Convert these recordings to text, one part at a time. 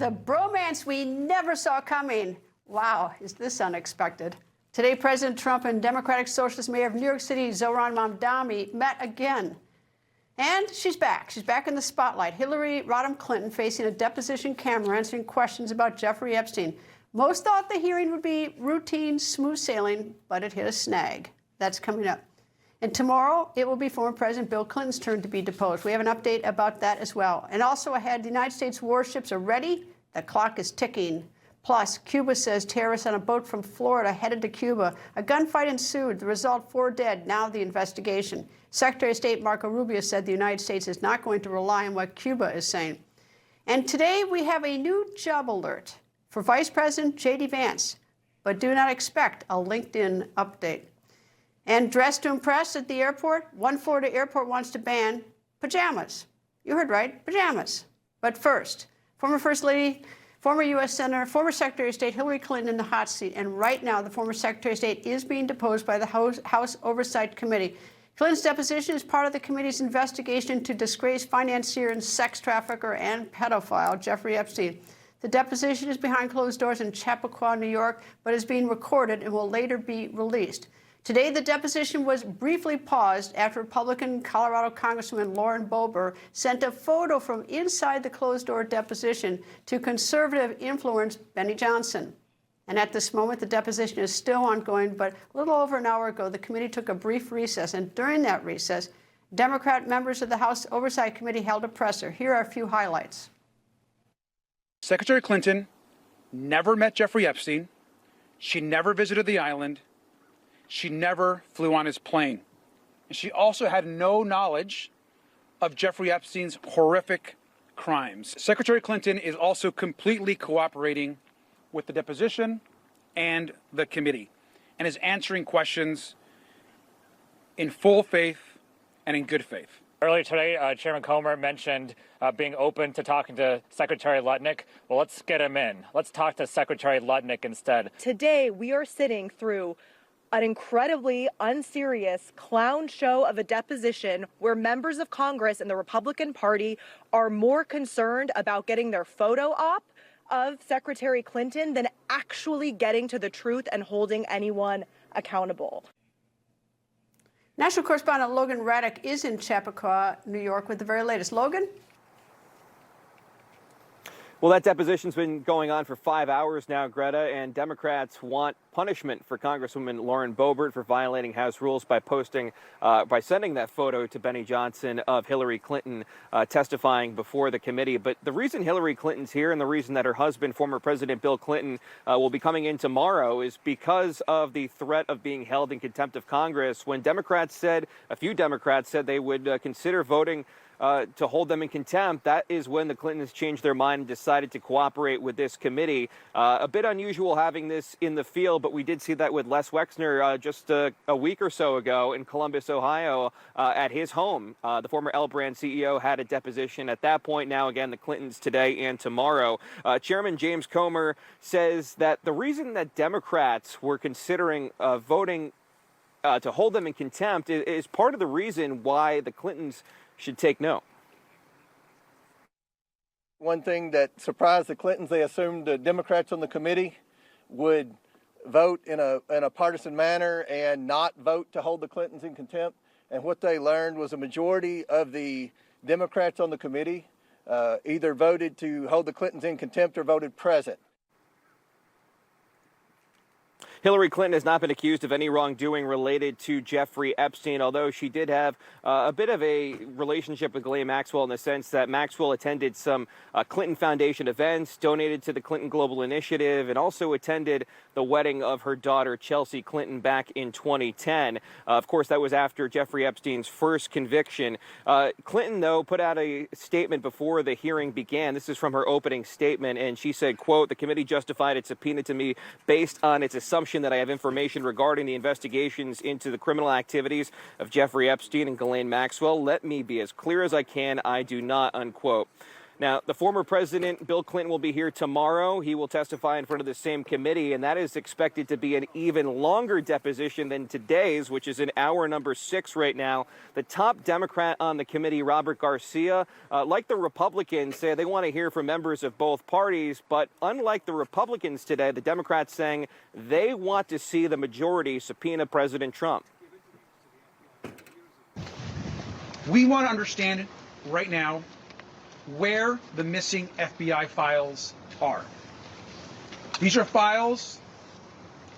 The bromance we never saw coming. Wow, is this unexpected? Today, President Trump and Democratic Socialist Mayor of New York City, Zohran Mamdani, met again. And she's back. She's back in the spotlight. Hillary Rodham Clinton facing a deposition camera answering questions about Jeffrey Epstein. Most thought the hearing would be routine, smooth sailing, but it hit a snag. That's coming up. And tomorrow, it will be former President Bill Clinton's turn to be deposed. We have an update about that as well. And also ahead, the United States warships are ready. The clock is ticking. Plus, Cuba says terrorists on a boat from Florida headed to Cuba. A gunfight ensued. The result, 4 dead. Now the investigation. Secretary of State Marco Rubio said the United States is not going to rely on what Cuba is saying. And today, we have a new job alert for Vice President J.D. Vance. But do not expect a LinkedIn update. And dressed to impress at the airport, one Florida airport wants to ban pajamas. You heard right, pajamas. But first, former First Lady, former U.S. Senator, former Secretary of State Hillary Clinton in the hot seat. And right now, the former Secretary of State is being deposed by the House Oversight Committee. Clinton's deposition is part of the committee's investigation into disgraced financier and sex trafficker and pedophile Jeffrey Epstein. The deposition is behind closed doors in Chappaqua, New York, but is being recorded and will later be released. Today, the deposition was briefly paused after Republican Colorado Congresswoman Lauren Boebert sent a photo from inside the closed-door deposition to conservative influencer Benny Johnson. And at this moment, the deposition is still ongoing, but a little over an hour ago, the committee took a brief recess, and during that recess, Democrat members of the House Oversight Committee held a presser. Here are a few highlights. Secretary Clinton never met Jeffrey Epstein. She never visited the island. She never flew on his plane. And she also had no knowledge of Jeffrey Epstein's horrific crimes. Secretary Clinton is also completely cooperating with the deposition and the committee and is answering questions in full faith and in good faith. Earlier today, Chairman Comer mentioned being open to talking to Secretary Lutnick. Well, let's get him in. Let's talk to Secretary Lutnick instead. Today, we are sitting through an incredibly unserious clown show of a deposition where members of Congress and the Republican Party are more concerned about getting their photo op of Secretary Clinton than actually getting to the truth and holding anyone accountable. National correspondent Logan Ratick is in Chappaqua, New York, with the very latest. Logan? Well, that deposition's been going on for 5 hours now, Greta, and Democrats want punishment for Congresswoman Lauren Boebert for violating House rules by sending that photo to Benny Johnson of Hillary Clinton testifying before the committee. But the reason Hillary Clinton's here and the reason that her husband, former President Bill Clinton, will be coming in tomorrow is because of the threat of being held in contempt of Congress. When a few Democrats said they would consider voting to hold them in contempt, that is when the Clintons changed their mind and decided to cooperate with this committee. A bit unusual having this in the field, but we did see that with Les Wexner just a week or so ago in Columbus, Ohio, at his home. The former L Brand CEO had a deposition at that point. Now, again, the Clintons today and tomorrow. Chairman James Comer says that the reason that Democrats were considering voting to hold them in contempt is part of the reason why the Clintons should take no. One thing that surprised the Clintons, they assumed the Democrats on the committee would vote in a partisan manner and not vote to hold the Clintons in contempt. And what they learned was a majority of the Democrats on the committee either voted to hold the Clintons in contempt or voted present. Hillary Clinton has not been accused of any wrongdoing related to Jeffrey Epstein, although she did have a bit of a relationship with Ghislaine Maxwell in the sense that Maxwell attended some Clinton Foundation events, donated to the Clinton Global Initiative, and also attended the wedding of her daughter, Chelsea Clinton, back in 2010. Of course, that was after Jeffrey Epstein's first conviction. Clinton, though, put out a statement before the hearing began. This is from her opening statement, and she said, quote, "The committee justified its subpoena to me based on its assumption that I have information regarding the investigations into the criminal activities of Jeffrey Epstein and Ghislaine Maxwell. Let me be as clear as I can. I do not," unquote. Now, the former president, Bill Clinton, will be here tomorrow. He will testify in front of the same committee, and that is expected to be an even longer deposition than today's, which is in hour number 6 right now. The top Democrat on the committee, Robert Garcia, like the Republicans, say they want to hear from members of both parties. But unlike the Republicans today, the Democrats saying they want to see the majority subpoena President Trump. We want to understand right now where the missing FBI files are. These are files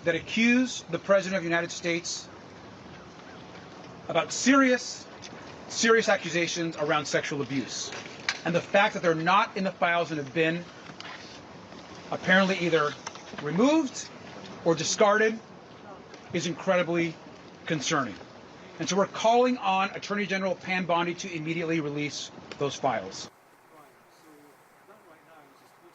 that accuse the President of the United States about serious accusations around sexual abuse. And the fact that they're not in the files and have been apparently either removed or discarded is incredibly concerning. And so we're calling on Attorney General Mamdani to immediately release those files.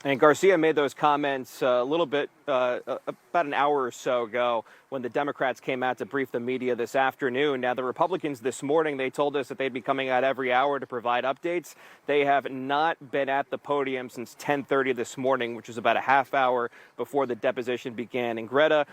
And Garcia made those comments a little bit, about an hour or so ago when the Democrats came out to brief the media this afternoon. Now, the Republicans this morning, they told us that they'd be coming out every hour to provide updates. They have not been at the podium since 10:30 this morning, which was about a half hour before the deposition began. And Greta,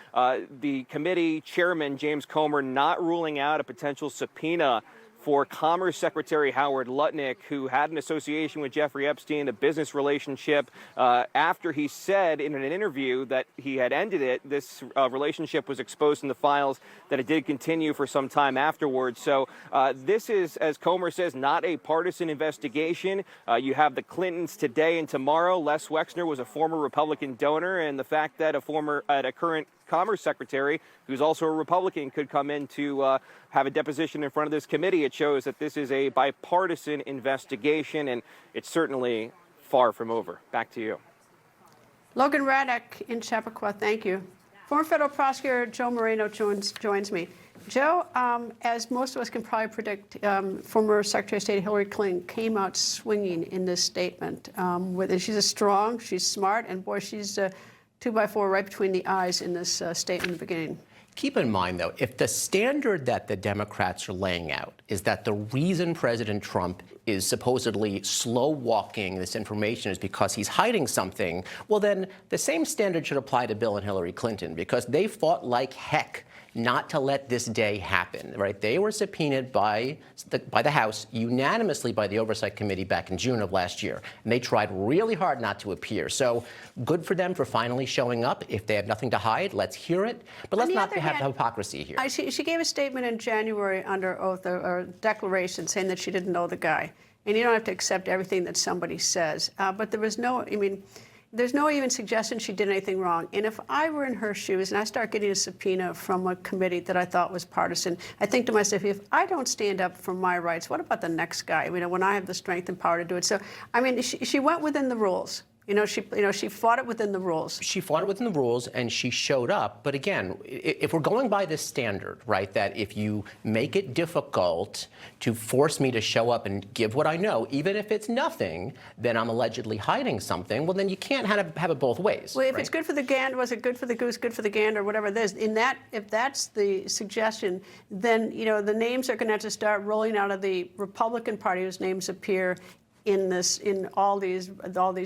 the committee chairman, James Comer, not ruling out a potential subpoena for Commerce Secretary Howard Lutnick, who had an association with Jeffrey Epstein, a business relationship, after he said in an interview that he had ended it. This relationship was exposed in the files, that it did continue for some time afterwards. So this is, as Comer says, not a partisan investigation. You have the Clintons today and tomorrow. Les Wexner was a former Republican donor, and the fact that a current Commerce Secretary, who's also a Republican, could come in to have a deposition in front of this committee, it shows that this is a bipartisan investigation, and it's certainly far from over. Back to you. Logan Ratick in Chappaqua, thank you. Former federal prosecutor Joe Moreno joins me. Joe, as most of us can probably predict, former Secretary of State Hillary Clinton came out swinging in this statement. She's smart, and boy, she's 2x4 right between the eyes in this statement in the beginning. Keep in mind, though, if the standard that the Democrats are laying out is that the reason President Trump is supposedly slow-walking this information is because he's hiding something, well, then the same standard should apply to Bill and Hillary Clinton, because they fought like heck not to let this day happen, right? They were subpoenaed by the House unanimously by the Oversight Committee back in June of last year, and they tried really hard not to appear. So good for them for finally showing up. If they have nothing to hide, let's hear it. But let's not have hypocrisy here. She gave a statement in January under oath, or declaration, saying that she didn't know the guy. And you don't have to accept everything that somebody says. But there was no, there's no even suggestion she did anything wrong. And if I were in her shoes and I start getting a subpoena from a committee that I thought was partisan, I think to myself, if I don't stand up for my rights, what about the next guy? When I have the strength and power to do it. So, she went within the rules. She fought it within the rules. She fought it within the rules, and she showed up. But again, if we're going by this standard, right, that if you make it difficult to force me to show up and give what I know, even if it's nothing, then I'm allegedly hiding something, well, then you can't have it both ways. Well, if it's good for the gander, was it good for the goose, good for the gander, whatever it is, if that's the suggestion, then, the names are going to have to start rolling out of the Republican Party, whose names appear in all these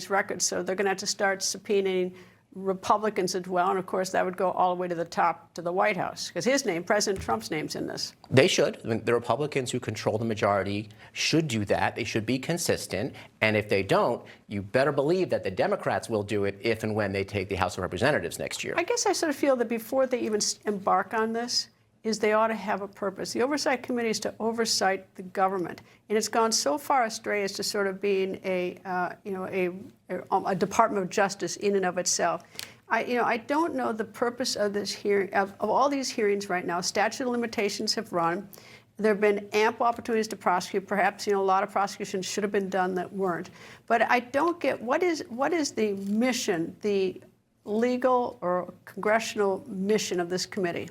records. So they're going to have to start subpoenaing Republicans as well. And of course, that would go all the way to the top, to the White House, because President Trump's name's in this. They should. The Republicans who control the majority should do that. They should be consistent. And if they don't, you better believe that the Democrats will do it if and when they take the House of Representatives next year. I guess I sort of feel that before they even embark on this, they ought to have a purpose. The Oversight Committee is to oversight the government, and it's gone so far astray as to sort of being a Department of Justice in and of itself. I don't know the purpose of this hearing, of all these hearings right now. Statute of limitations have run. There have been ample opportunities to prosecute. Perhaps a lot of prosecutions should have been done that weren't. But I don't get what is the mission, the legal or congressional mission of this committee?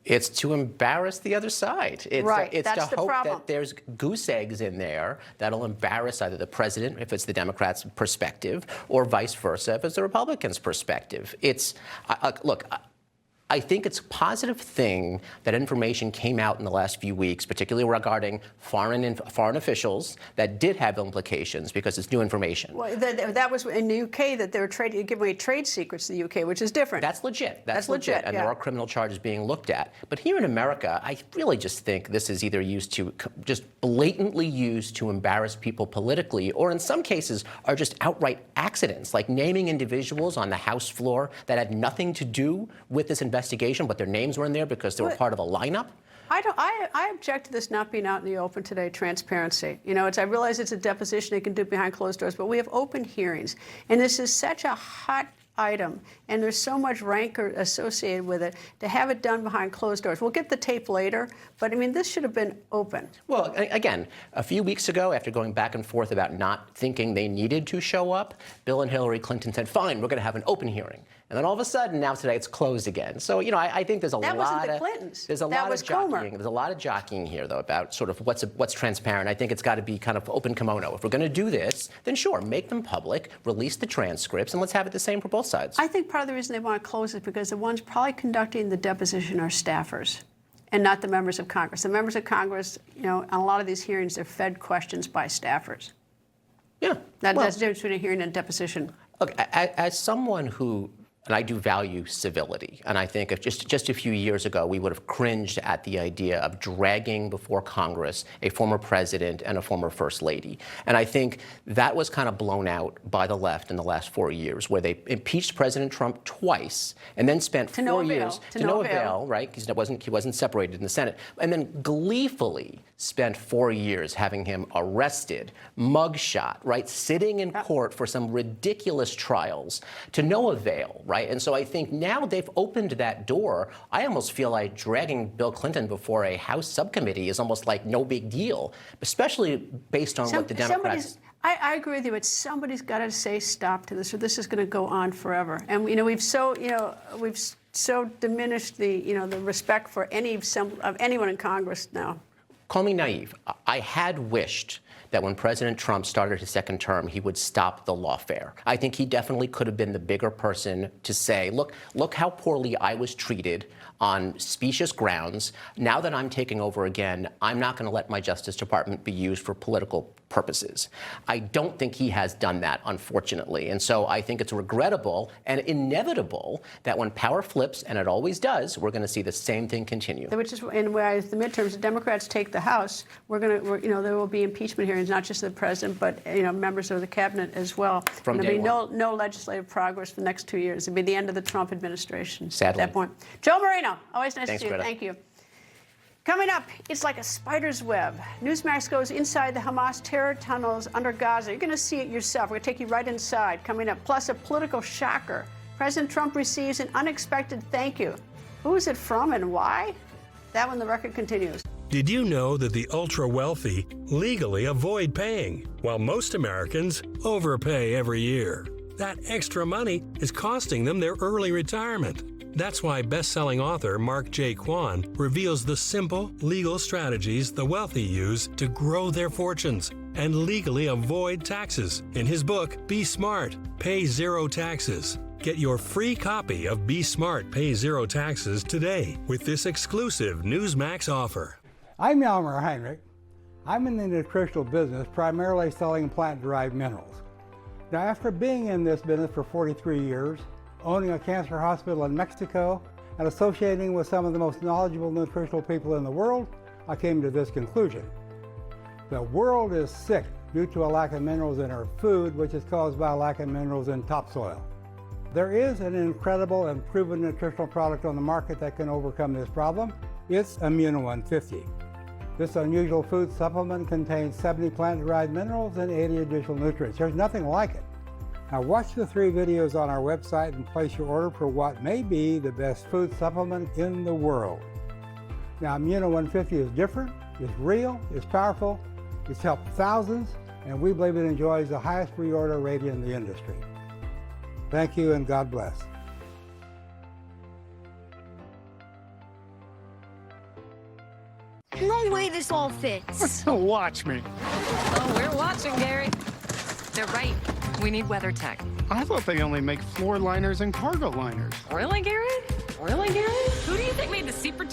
It's to embarrass the other side. It's that's to hope problem. that there's goose eggs in there that'll embarrass either the president, if it's the Democrats' perspective, or vice versa, if it's the Republicans' perspective. Look, I think it's a positive thing that information came out in the last few weeks, particularly regarding foreign officials that did have implications because it's new information. Well, that was in the UK that they were giving away trade secrets to the UK, which is different. That's legit. That's legit. And there are criminal charges being looked at. But here in America, I really just think this is either used to just blatantly used to embarrass people politically, or in some cases are just outright accidents, like naming individuals on the House floor that had nothing to do with this investigation, but their names were in there because they were part of a lineup. I object to this not being out in the open today, transparency. You know, I realize it's a deposition they can do behind closed doors, but we have open hearings. And this is such a hot item, and there's so much rancor associated with it, to have it done behind closed doors. We'll get the tape later, but I mean, this should have been open. Well, again, a few weeks ago, after going back and forth about not thinking they needed to show up, Bill and Hillary Clinton said, fine, we're going to have an open hearing. And then all of a sudden, now today, it's closed again. So, you know, I think there's a lot of... That wasn't the Clintons. There's a lot of jockeying. There's a lot of jockeying here, though, about sort of what's transparent. I think it's got to be kind of open kimono. If we're going to do this, then sure, make them public, release the transcripts, and let's have it the same for both sides. I think part of the reason they want to close is because the ones probably conducting the deposition are staffers and not the members of Congress. The members of Congress, you know, on a lot of these hearings, they're fed questions by staffers. Yeah. That's the difference between a hearing and a deposition. Look, as someone who... And I do value civility. And I think if just a few years ago, we would have cringed at the idea of dragging before Congress a former president and a former first lady. And I think that was kind of blown out by the left in the last 4 years, where they impeached President Trump twice and then spent 4 years to no avail, right? He wasn't separated in the Senate. And then gleefully spent 4 years having him arrested, mugshot, right? Sitting in court for some ridiculous trials to no avail, right? And so I think now they've opened that door. I almost feel like dragging Bill Clinton before a House subcommittee is almost like no big deal, especially based on what the Democrats... I agree with you, but somebody's got to say stop to this, or this is going to go on forever. And you know, we've so diminished the the respect for anyone in Congress now. Call me naive. I had wished that when President Trump started his second term, he would stop the lawfare. I think he definitely could have been the bigger person to say, look how poorly I was treated on specious grounds. Now that I'm taking over again, I'm not going to let my Justice Department be used for political purposes. I don't think he has done that, unfortunately. And so I think it's regrettable and inevitable that when power flips, and it always does, we're going to see the same thing continue. Which is, and whereas the midterms, the Democrats take the House, there will be impeachment hearings, not just the president, but members of the cabinet as well. From day one. There'll be no legislative progress for the next 2 years. It'll be the end of the Trump administration. Sadly. At that point. Joe Moreno, always nice Thanks, to see you. Greta. Thank you. Coming up, it's like a spider's web. Newsmax goes inside the Hamas terror tunnels under Gaza. You're going to see it yourself. We're going to take you right inside. Coming up, plus a political shocker. President Trump receives an unexpected thank you. Who is it from and why? That when the record continues. Did you know that the ultra-wealthy legally avoid paying, while most Americans overpay every year? That extra money is costing them their early retirement. That's why best-selling author Mark J. Kwan reveals the simple, legal strategies the wealthy use to grow their fortunes and legally avoid taxes in his book, Be Smart, Pay Zero Taxes. Get your free copy of Be Smart, Pay Zero Taxes today with this exclusive Newsmax offer. I'm Yalmer Heinrich. I'm in the nutritional business, primarily selling plant-derived minerals. Now, after being in this business for 43 years, owning a cancer hospital in Mexico, and associating with some of the most knowledgeable nutritional people in the world, I came to this conclusion. The world is sick due to a lack of minerals in our food, which is caused by a lack of minerals in topsoil. There is an incredible and proven nutritional product on the market that can overcome this problem. It's Immuno 150. This unusual food supplement contains 70 plant-derived minerals and 80 additional nutrients. There's nothing like it. Now watch the 3 videos on our website and place your order for what may be the best food supplement in the world. Now Immuno 150 is different, it's real, it's powerful, it's helped thousands, and we believe it enjoys the highest reorder rate in the industry. Thank you and God bless. No way this all fits. Watch me. Oh, we're watching, Gary. They're right. We need WeatherTech. I thought they only make floor liners and cargo liners. Really, Gary? Really, Gary?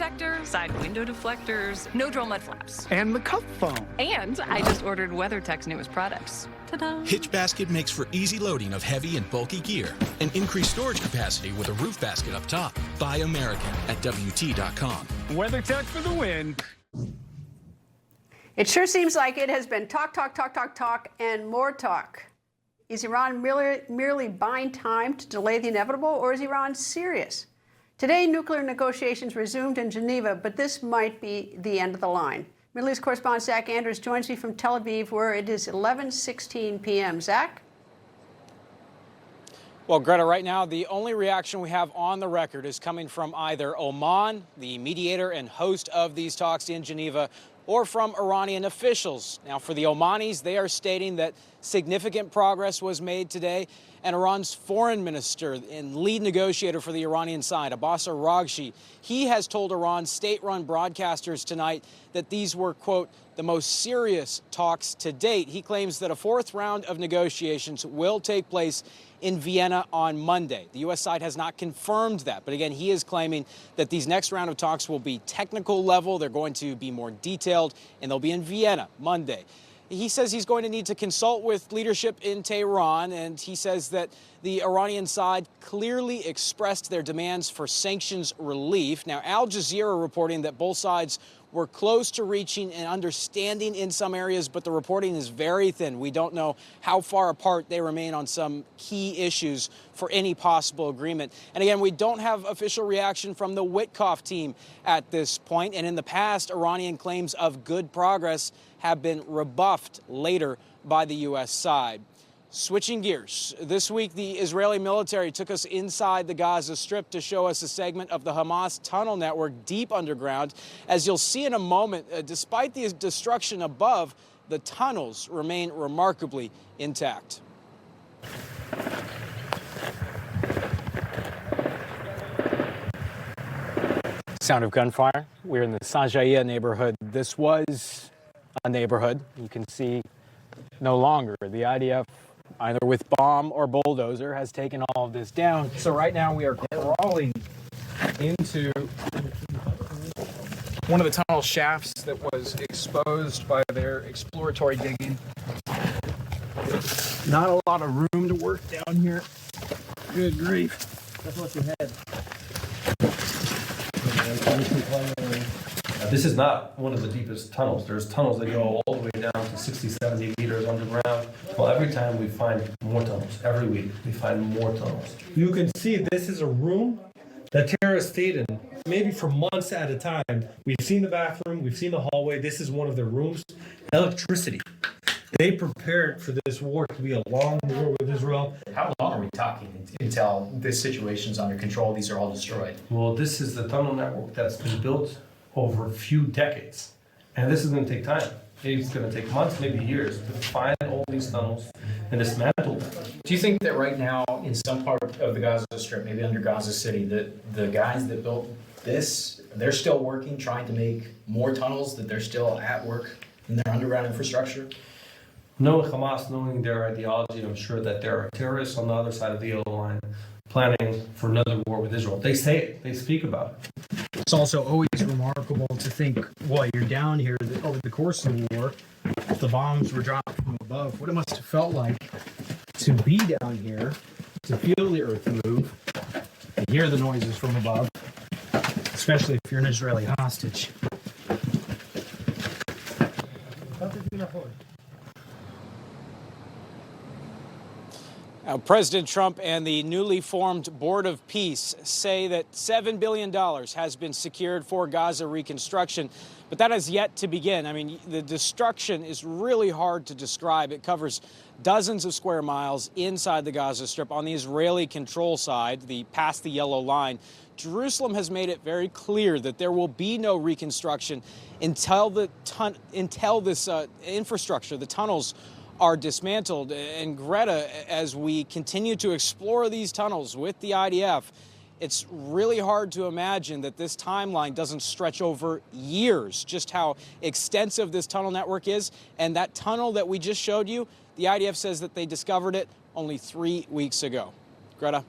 protector, side window deflectors, no drill mud flaps. And the cup phone. And I just ordered WeatherTech's newest products. Ta-da! Hitch Basket makes for easy loading of heavy and bulky gear and increased storage capacity with a roof basket up top. Buy American at WT.com. WeatherTech for the win. It sure seems like it has been talk, and more talk. Is Iran merely buying time to delay the inevitable, or is Iran serious? Today, nuclear negotiations resumed in Geneva, but this might be the end of the line. Middle East correspondent Zach Andrews joins me from Tel Aviv, where it is 11:16 p.m. Zach? Well, Greta, right now, the only reaction we have on the record is coming from either Oman, the mediator and host of these talks in Geneva, or from Iranian officials. Now, for the Omanis, they are stating that significant progress was made today, and Iran's foreign minister and lead negotiator for the Iranian side, Abbas Araghchi, he has told Iran's state-run broadcasters tonight that these were, quote, the most serious talks to date. He claims that a fourth round of negotiations will take place in Vienna on Monday. The U.S. side has not confirmed that, but again, he is claiming that these next round of talks will be technical level, they're going to be more detailed, and they'll be in Vienna Monday. He says he's going to need to consult with leadership in Tehran, and he says that the Iranian side clearly expressed their demands for sanctions relief. Now, Al Jazeera reporting that both sides were close to reaching an understanding in some areas, but the reporting is very thin. We don't know how far apart they remain on some key issues for any possible agreement. And again, we don't have official reaction from the Witkoff team at this point. And in the past, Iranian claims of good progress have been rebuffed later by the U.S. side. Switching gears, this week the Israeli military took us inside the Gaza Strip to show us a segment of the Hamas tunnel network deep underground. As you'll see in a moment, despite the destruction above, the tunnels remain remarkably intact. Sound of gunfire. We're in the Sanjaya neighborhood. This was a neighborhood. You can see no longer. The IDF, either with bomb or bulldozer, has taken all of this down. So right now we are crawling into one of the tunnel shafts that was exposed by their exploratory digging. Not a lot of room to work down here. Good grief. That's what's ahead. This is not one of the deepest tunnels. There's tunnels that go all the way down to 60, 70 meters underground. Well, every time we find more tunnels. Every week we find more tunnels. You can see this is a room that terrorists stayed in, maybe for months at a time. We've seen the bathroom, we've seen the hallway. This is one of the rooms. Electricity. They prepared for this war to be a long war with Israel. How long are we talking until this situation's under control? These are all destroyed. Well, this is the tunnel network that's been built over a few decades. And this is going to take time. It's going to take months, maybe years, to find all these tunnels and dismantle them. Do you think that right now, in some part of the Gaza Strip, maybe under Gaza City, that the guys that built this, they're still working, trying to make more tunnels, that they're still at work in their underground infrastructure? Knowing Hamas, knowing their ideology, I'm sure that there are terrorists on the other side of the yellow line planning for another war with Israel. They say it. They speak about it. It's also always remarkable to think while you're down here that over the course of the war, the bombs were dropped from above. What it must have felt like to be down here, to feel the earth move, to hear the noises from above, especially if you're an Israeli hostage. Now, President Trump and the newly formed Board of Peace say that $7 billion has been secured for Gaza reconstruction, but that has yet to begin. I mean, the destruction is really hard to describe. It covers dozens of square miles inside the Gaza Strip on the Israeli control side, past the yellow line. Jerusalem has made it very clear that there will be no reconstruction until this infrastructure, the tunnels, are dismantled. And Greta, as we continue to explore these tunnels with the IDF, it's really hard to imagine that this timeline doesn't stretch over years, just how extensive this tunnel network is. And that tunnel that we just showed you, the IDF says that they discovered it only 3 weeks ago. Greta?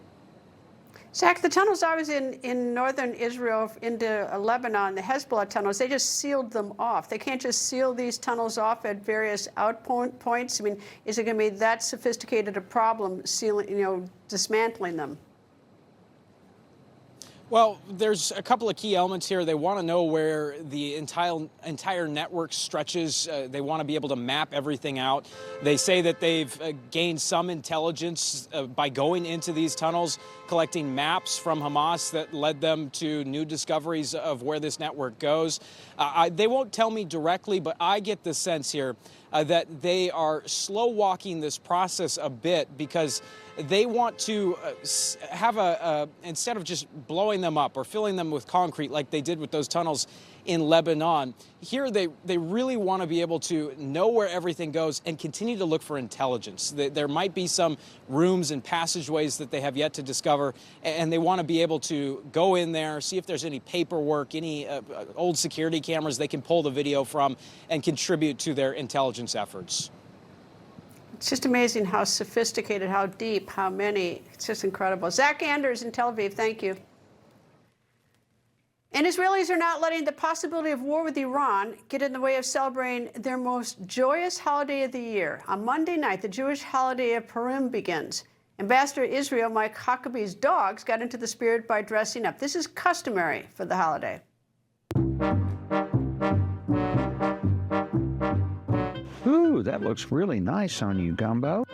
Zach, the tunnels I was in northern Israel into Lebanon, the Hezbollah tunnels, they just sealed them off. They can't just seal these tunnels off at various points. I mean, is it going to be that sophisticated a problem sealing, dismantling them? Well, there's a couple of key elements here. They want to know where the entire network stretches. They want to be able to map everything out. They say that they've gained some intelligence by going into these tunnels, collecting maps from Hamas that led them to new discoveries of where this network goes. They won't tell me directly, but I get the sense here that they are slow walking this process a bit because they want to have instead of just blowing them up or filling them with concrete like they did with those tunnels in Lebanon, here they really want to be able to know where everything goes and continue to look for intelligence. There might be some rooms and passageways that they have yet to discover, and they want to be able to go in there, see if there's any paperwork, any old security cameras they can pull the video from and contribute to their intelligence efforts. It's just amazing how sophisticated, how deep, how many. It's just incredible. Zach Anders in Tel Aviv, thank you. And Israelis are not letting the possibility of war with Iran get in the way of celebrating their most joyous holiday of the year. On Monday night, the Jewish holiday of Purim begins. Ambassador Israel Mike Huckabee's dogs got into the spirit by dressing up. This is customary for the holiday. Ooh, that looks really nice on you, Gumbo.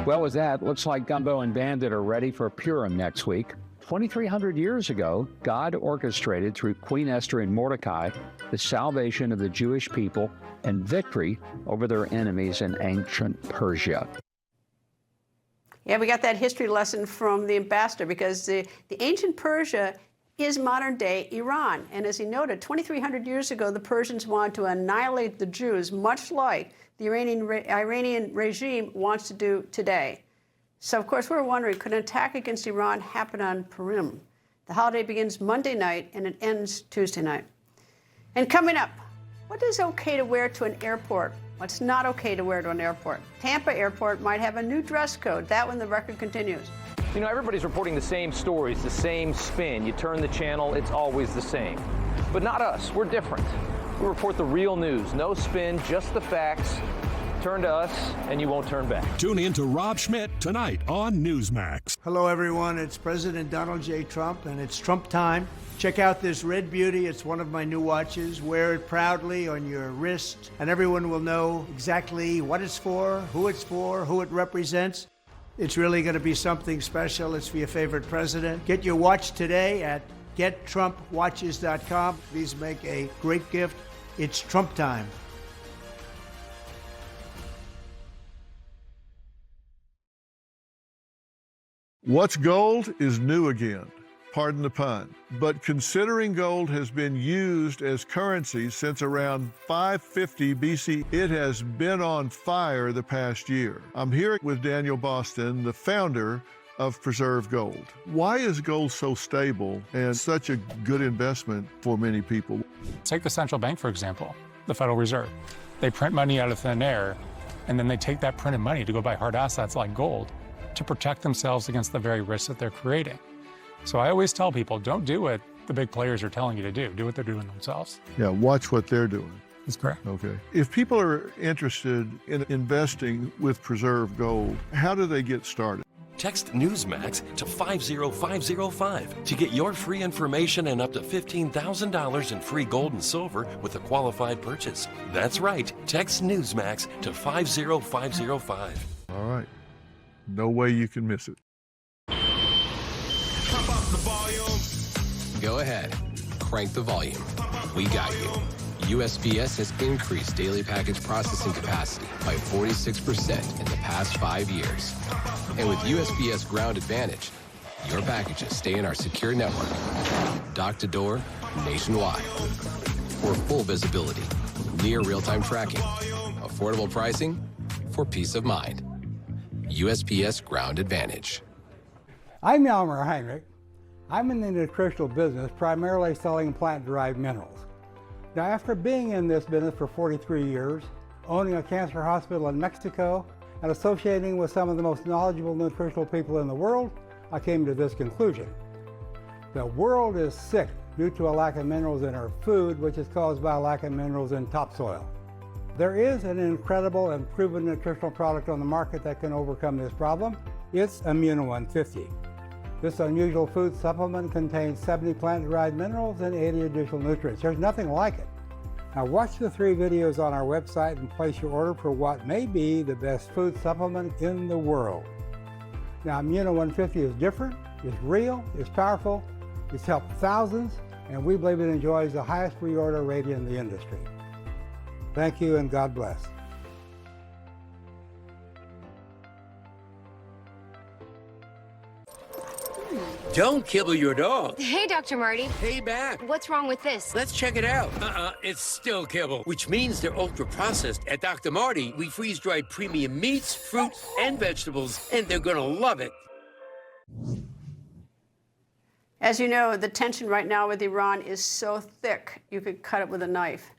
Well, with that, looks like Gumbo and Bandit are ready for Purim next week. 2,300 years ago, God orchestrated through Queen Esther and Mordecai the salvation of the Jewish people and victory over their enemies in ancient Persia. Yeah, we got that history lesson from the ambassador because the ancient Persia is modern-day Iran. And as he noted, 2,300 years ago, the Persians wanted to annihilate the Jews, much like the Iranian regime wants to do today. So, of course, we're wondering, could an attack against Iran happen on Purim? The holiday begins Monday night and it ends Tuesday night. And coming up, what is okay to wear to an airport? What's not okay to wear to an airport? Tampa Airport might have a new dress code. That when the record continues. You know, everybody's reporting the same stories, the same spin. You turn the channel, it's always the same. But not us. We're different. We report the real news. No spin, just the facts. Turn to us, and you won't turn back. Tune in to Rob Schmidt tonight on Newsmax. Hello, everyone. It's President Donald J. Trump, and it's Trump time. Check out this red beauty. It's one of my new watches. Wear it proudly on your wrist, and everyone will know exactly what it's for, who it represents. It's really going to be something special. It's for your favorite president. Get your watch today at GetTrumpWatches.com. Please make a great gift. It's Trump time. What's gold is new again, pardon the pun. But considering gold has been used as currency since around 550 BC, it has been on fire the past year. I'm here with Daniel Boston, the founder of Preserve Gold. Why is gold so stable and such a good investment for many people? Take the central bank, for example, the Federal Reserve. They print money out of thin air, and then they take that printed money to go buy hard assets like gold to protect themselves against the very risks that they're creating. So I always tell people, don't do what the big players are telling you to do. Do what they're doing themselves. Yeah, watch what they're doing. That's correct. Okay. If people are interested in investing with Preserve Gold, how do they get started? Text Newsmax to 50505 to get your free information and up to $15,000 in free gold and silver with a qualified purchase. That's right. Text Newsmax to 50505. All right. No way you can miss it. Go ahead. Crank the volume. We got you. USPS has increased daily package processing capacity by 46% in the past 5 years. And with USPS Ground Advantage, your packages stay in our secure network, dock to door, nationwide. For full visibility, near real-time tracking, affordable pricing, for peace of mind. USPS Ground Advantage. I'm Yalmer Heinrich. I'm in the nutritional business, primarily selling plant-derived minerals. Now, after being in this business for 43 years, owning a cancer hospital in Mexico, and associating with some of the most knowledgeable nutritional people in the world, I came to this conclusion. The world is sick due to a lack of minerals in our food, which is caused by a lack of minerals in topsoil. There is an incredible and proven nutritional product on the market that can overcome this problem. It's Immuno 150. This unusual food supplement contains 70 plant-derived minerals and 80 additional nutrients. There's nothing like it. Now watch the 3 videos on our website and place your order for what may be the best food supplement in the world. Now Immuno 150 is different, it's real, it's powerful, it's helped thousands, and we believe it enjoys the highest reorder rate in the industry. Thank you and God bless. Don't kibble your dog. Hey, Dr. Marty. Hey, Matt. What's wrong with this? Let's check it out. It's still kibble, which means they're ultra-processed. At Dr. Marty, we freeze-dry premium meats, fruits, and vegetables, and they're gonna love it. As you know, the tension right now with Iran is so thick, you could cut it with a knife.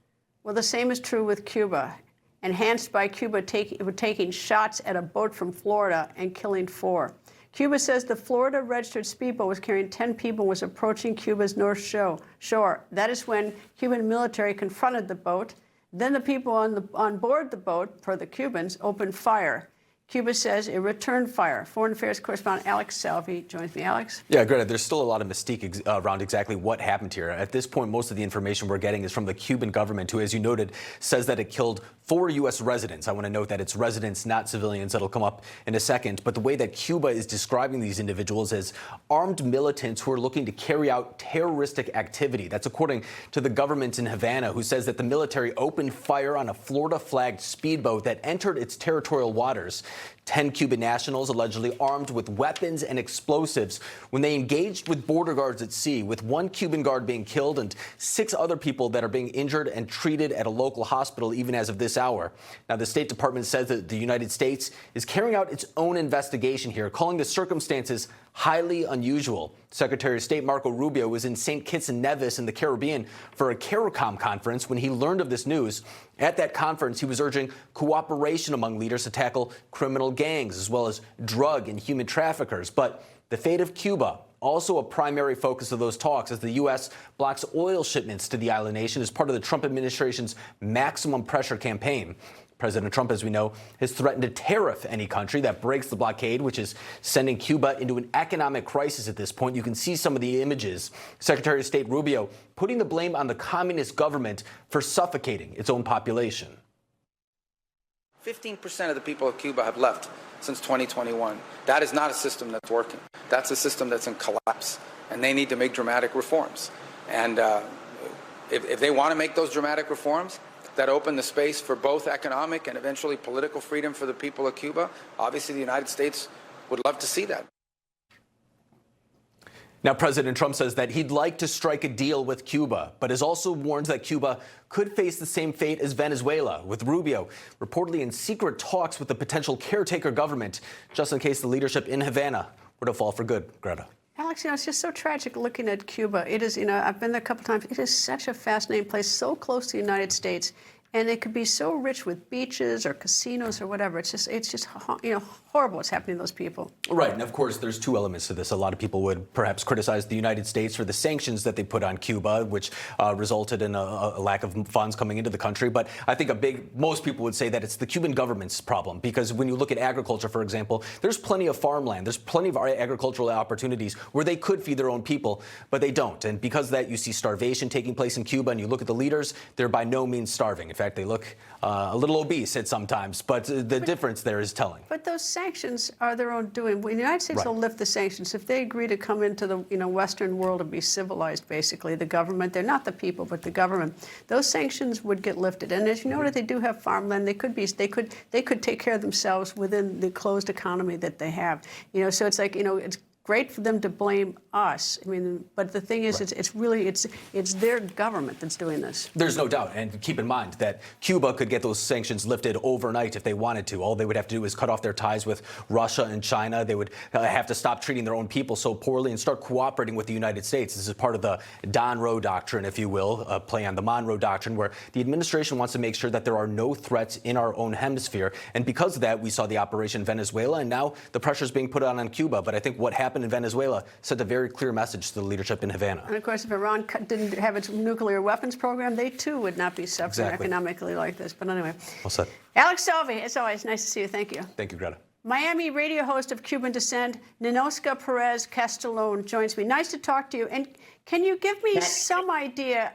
Well, the same is true with Cuba, enhanced by Cuba taking shots at a boat from Florida and killing 4. Cuba says the Florida-registered speedboat was carrying 10 people and was approaching Cuba's north shore. That is when Cuban military confronted the boat. Then the people on board the boat, per the Cubans, opened fire. Cuba says it returned fire. Foreign Affairs correspondent Alex Salvi joins me. Alex? Yeah, Greta, there's still a lot of mystique around exactly what happened here. At this point, most of the information we're getting is from the Cuban government, who, as you noted, says that it killed 4 U.S. residents. I want to note that it's residents, not civilians. That'll come up in a second. But the way that Cuba is describing these individuals as armed militants who are looking to carry out terroristic activity. That's according to the government in Havana, who says that the military opened fire on a Florida-flagged speedboat that entered its territorial waters. 10 Cuban nationals allegedly armed with weapons and explosives when they engaged with border guards at sea, with 1 Cuban guard being killed and 6 other people that are being injured and treated at a local hospital even as of this hour. Now, the State Department says that the United States is carrying out its own investigation here, calling the circumstances highly unusual. Secretary of State Marco Rubio was in St. Kitts and Nevis in the Caribbean for a CARICOM conference when he learned of this news. At that conference, he was urging cooperation among leaders to tackle criminal gangs as well as drug and human traffickers. But the fate of Cuba, also a primary focus of those talks, as the U.S. blocks oil shipments to the island nation as part of the Trump administration's maximum pressure campaign. President Trump, as we know, has threatened to tariff any country that breaks the blockade, which is sending Cuba into an economic crisis at this point. You can see some of the images. Secretary of State Rubio putting the blame on the communist government for suffocating its own population. 15% of the people of Cuba have left since 2021. That is not a system that's working. That's a system that's in collapse, and they need to make dramatic reforms. And if they want to make those dramatic reforms that open the space for both economic and eventually political freedom for the people of Cuba, obviously the United States would love to see that. Now, President Trump says that he'd like to strike a deal with Cuba, but has also warned that Cuba could face the same fate as Venezuela, with Rubio reportedly in secret talks with the potential caretaker government, just in case the leadership in Havana were to fall for good. Greta. Alex, it's just so tragic looking at Cuba. It is, I've been there a couple times. It is such a fascinating place, so close to the United States. And it could be so rich with beaches or casinos or whatever. It's just horrible what's happening to those people. Right, and of course, there's 2 elements to this. A lot of people would perhaps criticize the United States for the sanctions that they put on Cuba, which resulted in a lack of funds coming into the country. But I think most people would say that it's the Cuban government's problem, because when you look at agriculture, for example, there's plenty of farmland, there's plenty of agricultural opportunities where they could feed their own people, but they don't. And because of that, you see starvation taking place in Cuba, and you look at the leaders, they're by no means starving. In fact, they look a little obese at sometimes, but the difference there is telling. But those sanctions are their own doing. The United States will lift the sanctions if they agree to come into the Western world and be civilized. Basically, the government, they're not the people, but the government. Those sanctions would get lifted. And as you know, they do have farmland. They could take care of themselves within the closed economy that they have. So it's like it's great for them to blame us. I mean, but the thing is, it's really their government that's doing this. There's no doubt, and keep in mind that Cuba could get those sanctions lifted overnight if they wanted to. All they would have to do is cut off their ties with Russia and China. They would have to stop treating their own people so poorly and start cooperating with the United States. This is part of the Don Roe doctrine, if you will, a play on the Monroe doctrine, where the administration wants to make sure that there are no threats in our own hemisphere. And because of that, we saw the Operation Venezuela, and now the pressure is being put on Cuba. But I think what happened in Venezuela sent a very clear message to the leadership in Havana. And of course, if Iran didn't have its nuclear weapons program, they too would not be suffering economically like this. But anyway. Well said. Alex Salvi, it's always nice to see you. Thank you. Thank you, Greta. Miami radio host of Cuban descent, Ninoska Perez Castellon, joins me. Nice to talk to you. And can you give me some idea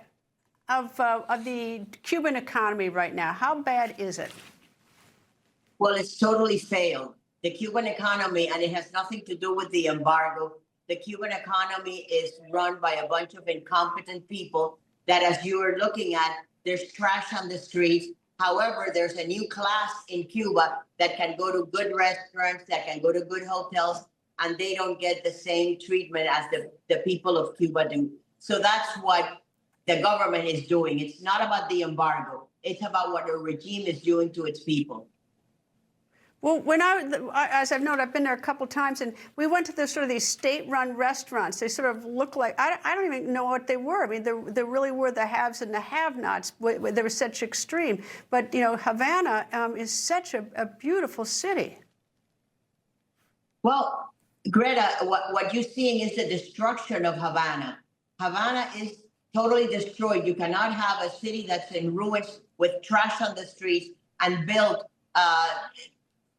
of the Cuban economy right now? How bad is it? Well, it's totally failed. The Cuban economy, and it has nothing to do with the embargo, the Cuban economy is run by a bunch of incompetent people that, as you are looking at, there's trash on the streets. However, there's a new class in Cuba that can go to good restaurants, that can go to good hotels, and they don't get the same treatment as the people of Cuba do. So that's what the government is doing. It's not about the embargo. It's about what the regime is doing to its people. Well, as I've noted, I've been there a couple times, and we went to these state-run restaurants. They sort of look like, I don't even know what they were. I mean, there really were the haves and the have-nots. They were such extreme. But, you know, Havana is such a beautiful city. Well, Greta, what you're seeing is the destruction of Havana. Havana is totally destroyed. You cannot have a city that's in ruins with trash on the streets and built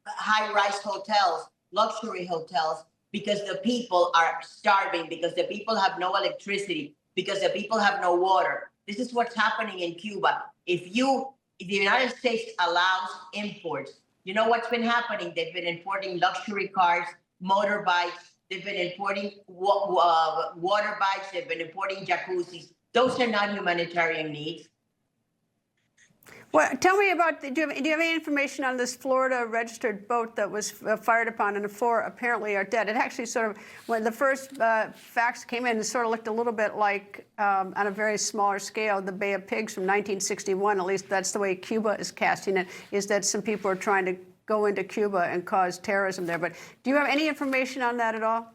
high-rise hotels, luxury hotels, because the people are starving, because the people have no electricity, because the people have no water. This is what's happening in Cuba. If the United States allows imports, you know what's been happening? They've been importing luxury cars, motorbikes. They've been importing water bikes. They've been importing jacuzzis. Those are not humanitarian needs. Well, tell me about, do you have any information on this Florida registered boat that was fired upon and the 4 apparently are dead? It actually sort of, when the first facts came in, it sort of looked a little bit like, on a very smaller scale, the Bay of Pigs from 1961. At least that's the way Cuba is casting it, is that some people are trying to go into Cuba and cause terrorism there. But do you have any information on that at all?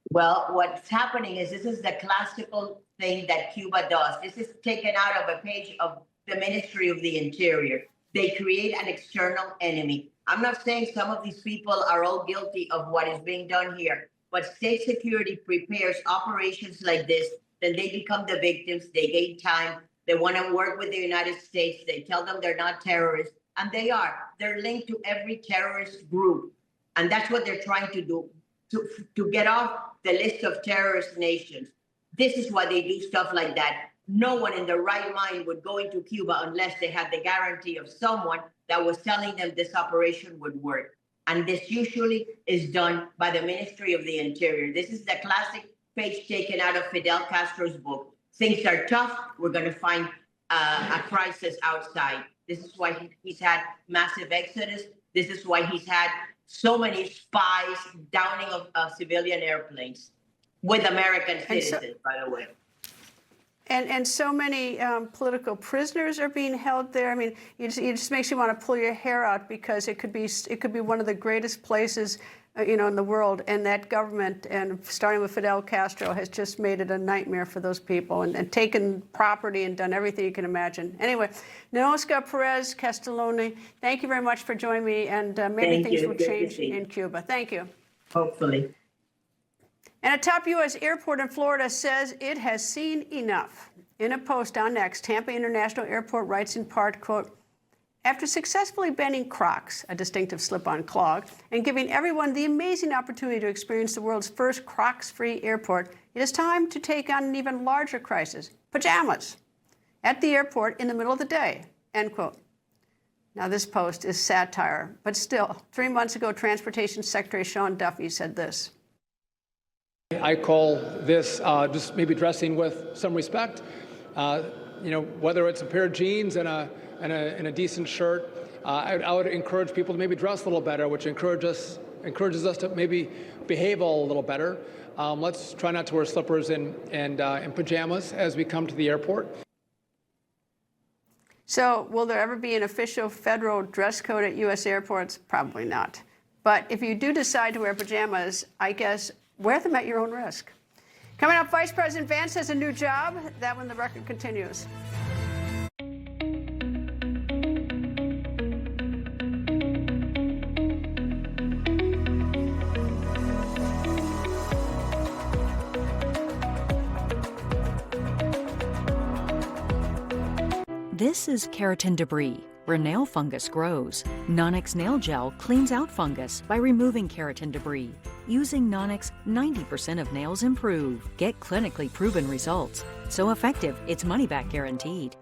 Well, what's happening is this is the classical thing that Cuba does. This is taken out of a page of the Ministry of the Interior. They create an external enemy. I'm not saying some of these people are all guilty of what is being done here, but state security prepares operations like this, then they become the victims, they gain time, they want to work with the United States, they tell them they're not terrorists, and they are. They're linked to every terrorist group, and that's what they're trying to do, to get off the list of terrorist nations. This is why they do stuff like that. No one in their right mind would go into Cuba unless they had the guarantee of someone that was telling them this operation would work. And this usually is done by the Ministry of the Interior. This is the classic page taken out of Fidel Castro's book. Things are tough. We're going to find a crisis outside. This is why he's had massive exodus. This is why he's had so many spies, downing of civilian airplanes with American citizens, by the way. And so many political prisoners are being held there. I mean, it just makes you want to pull your hair out, because it could be one of the greatest places, in the world. And that government, and starting with Fidel Castro, has just made it a nightmare for those people, and taken property and done everything you can imagine. Anyway, Ninoska Perez Castellon, thank you very much for joining me, and maybe things will change in Cuba. Thank you. Hopefully. And a top U.S. airport in Florida says it has seen enough. In a post on X, Tampa International Airport writes in part, quote, after successfully banning Crocs, a distinctive slip-on clog, and giving everyone the amazing opportunity to experience the world's first Crocs-free airport, it is time to take on an even larger crisis, pajamas, at the airport in the middle of the day, end quote. Now, this post is satire, but still, 3 months ago, Transportation Secretary Sean Duffy said this. I call this just maybe dressing with some respect. Whether it's a pair of jeans and a decent shirt, I would encourage people to maybe dress a little better, which encourages encourages us to maybe behave a little better. Let's try not to wear slippers and pajamas as we come to the airport. So will there ever be an official federal dress code at U.S. airports? Probably not. But if you do decide to wear pajamas, I guess wear them at your own risk. Coming up, Vice President Vance has a new job. That when the record continues. This is keratin debris, where nail fungus grows. Nonix nail gel cleans out fungus by removing keratin debris. Using Nonix, 90% of nails improve. Get clinically proven results. So effective, it's money-back guaranteed.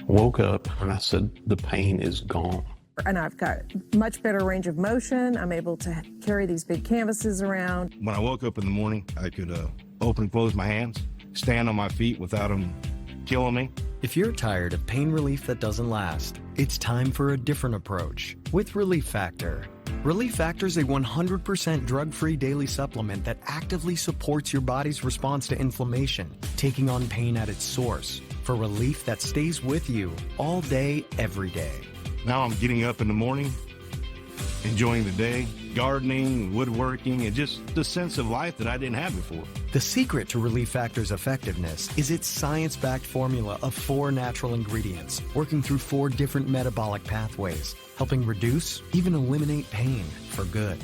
Woke up and I said, the pain is gone. And I've got much better range of motion. I'm able to carry these big canvases around. When I woke up in the morning, I could open and close my hands, stand on my feet without them killing me. If you're tired of pain relief that doesn't last, it's time for a different approach with Relief Factor. Relief Factor is a 100% drug-free daily supplement that actively supports your body's response to inflammation, taking on pain at its source, for relief that stays with you all day, every day. Now I'm getting up in the morning, enjoying the day, gardening, woodworking, and just the sense of life that I didn't have before. The secret to Relief Factor's effectiveness is its science-backed formula of 4 natural ingredients, working through 4 different metabolic pathways, helping reduce, even eliminate pain for good.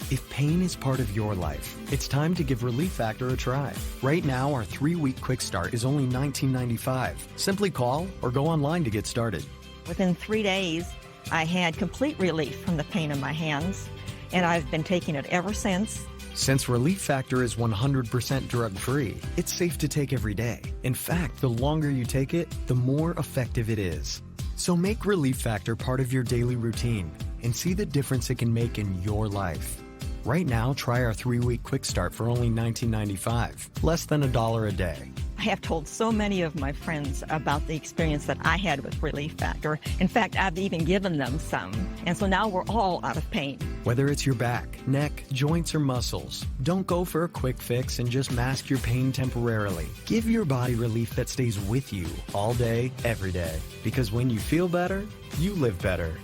If pain is part of your life, it's time to give Relief Factor a try. Right now, our 3-week quick start is only $19.95. Simply call or go online to get started. Within 3 days, I had complete relief from the pain in my hands, and I've been taking it ever since. Since Relief Factor is 100% drug-free, it's safe to take every day. In fact, the longer you take it, the more effective it is. So make Relief Factor part of your daily routine and see the difference it can make in your life. Right now, try our 3-week quick start for only $19.95, less than $1 a day. I have told so many of my friends about the experience that I had with Relief Factor. In fact, I've even given them some. And so now we're all out of pain. Whether it's your back, neck, joints, or muscles, don't go for a quick fix and just mask your pain temporarily. Give your body relief that stays with you all day, every day. Because when you feel better, you live better.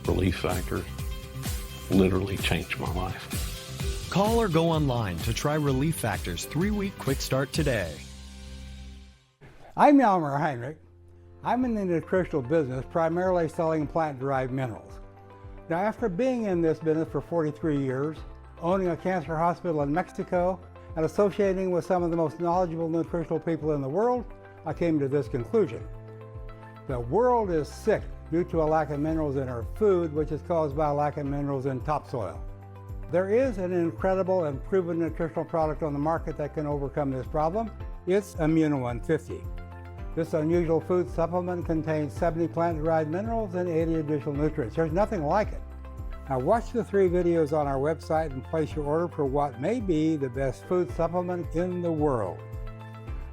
Relief Factor literally changed my life. Call or go online to try Relief Factor's 3-week quick start today. I'm Yalmer Heinrich. I'm in the nutritional business, primarily selling plant-derived minerals. Now, after being in this business for 43 years, owning a cancer hospital in Mexico, and associating with some of the most knowledgeable nutritional people in the world, I came to this conclusion. The world is sick due to a lack of minerals in our food, which is caused by a lack of minerals in topsoil. There is an incredible and proven nutritional product on the market that can overcome this problem. It's Immuno 150. This unusual food supplement contains 70 plant-derived minerals and 80 additional nutrients. There's nothing like it. Now watch the 3 videos on our website and place your order for what may be the best food supplement in the world.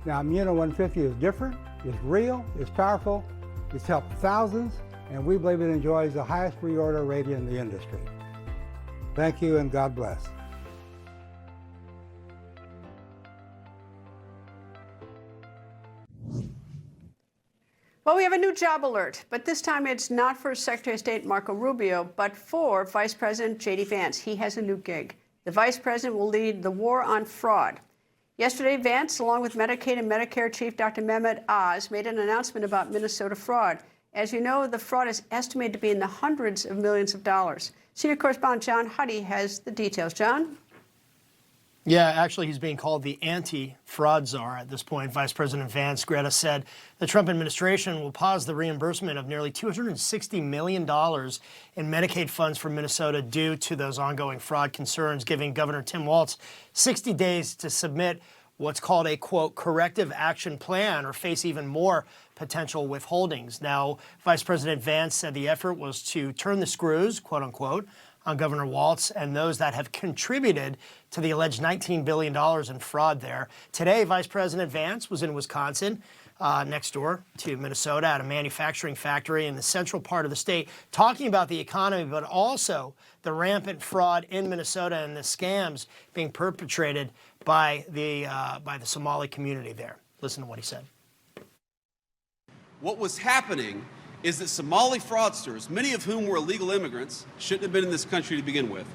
Now Immuno 150 is different, it's real, it's powerful, it's helped thousands, and we believe it enjoys the highest reorder rate in the industry. Thank you and God bless. Well, we have a new job alert, but this time it's not for Secretary of State Marco Rubio, but for Vice President J.D. Vance. He has a new gig. The Vice President will lead the war on fraud. Yesterday, Vance, along with Medicaid and Medicare Chief Dr. Mehmet Oz, made an announcement about Minnesota fraud. As you know, the fraud is estimated to be in the hundreds of millions of dollars. Senior correspondent John Huddy has the details. John? Yeah, actually, he's being called the anti-fraud czar at this point. Vice President Vance, Greta, said the Trump administration will pause the reimbursement of nearly $260 million in Medicaid funds for Minnesota due to those ongoing fraud concerns, giving Governor Tim Walz 60 days to submit what's called a, quote, corrective action plan or face even more potential withholdings. Now, Vice President Vance said the effort was to turn the screws, quote unquote, on Governor Walz and those that have contributed to the alleged $19 billion in fraud there. Today, Vice President Vance was in Wisconsin next door to Minnesota at a manufacturing factory in the central part of the state, talking about the economy, but also the rampant fraud in Minnesota and the scams being perpetrated by the Somali community there. Listen to what he said. What was happening is that Somali fraudsters, many of whom were illegal immigrants, shouldn't have been in this country to begin with.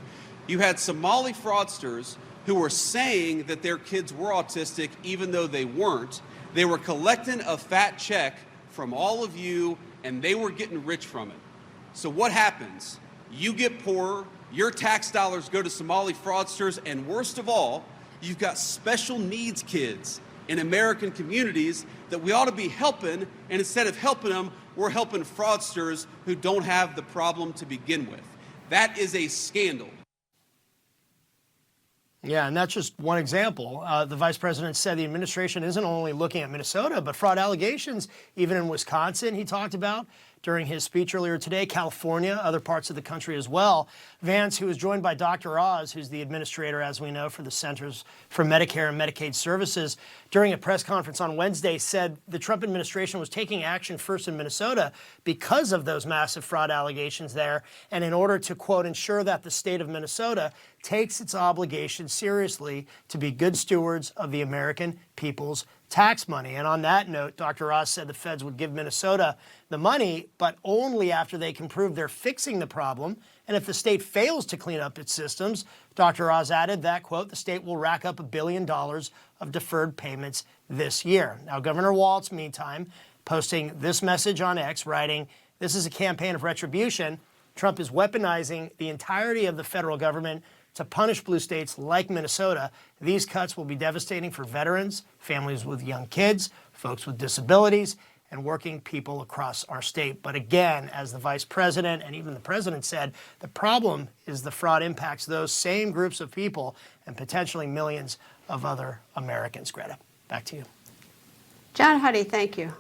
You had Somali fraudsters who were saying that their kids were autistic even though they weren't. They were collecting a fat check from all of you, and they were getting rich from it. So what happens? You get poorer, your tax dollars go to Somali fraudsters, and worst of all, you've got special needs kids in American communities that we ought to be helping, and instead of helping them, we're helping fraudsters who don't have the problem to begin with. That is a scandal. Yeah, and that's just one example. The vice president said the administration isn't only looking at Minnesota, but fraud allegations, even in Wisconsin, he talked about during his speech earlier today, California, other parts of the country as well. Vance, who was joined by Dr. Oz, who's the administrator, as we know, for the Centers for Medicare and Medicaid Services, during a press conference on Wednesday, said the Trump administration was taking action first in Minnesota because of those massive fraud allegations there, and in order to, quote, ensure that the state of Minnesota takes its obligation seriously to be good stewards of the American people's tax money. And on that note, Dr. Oz said the feds would give Minnesota the money, but only after they can prove they're fixing the problem. And if the state fails to clean up its systems, Dr. Oz added that, quote, the state will rack up $1 billion of deferred payments this year. Now, Governor Walz, meantime, posting this message on X, writing, this is a campaign of retribution. Trump is weaponizing the entirety of the federal government to punish blue states like Minnesota. These cuts will be devastating for veterans, families with young kids, folks with disabilities, and working people across our state. But again, as the vice president and even the president said, the problem is the fraud impacts those same groups of people and potentially millions of other Americans. Greta, back to you. John Huddy, thank you.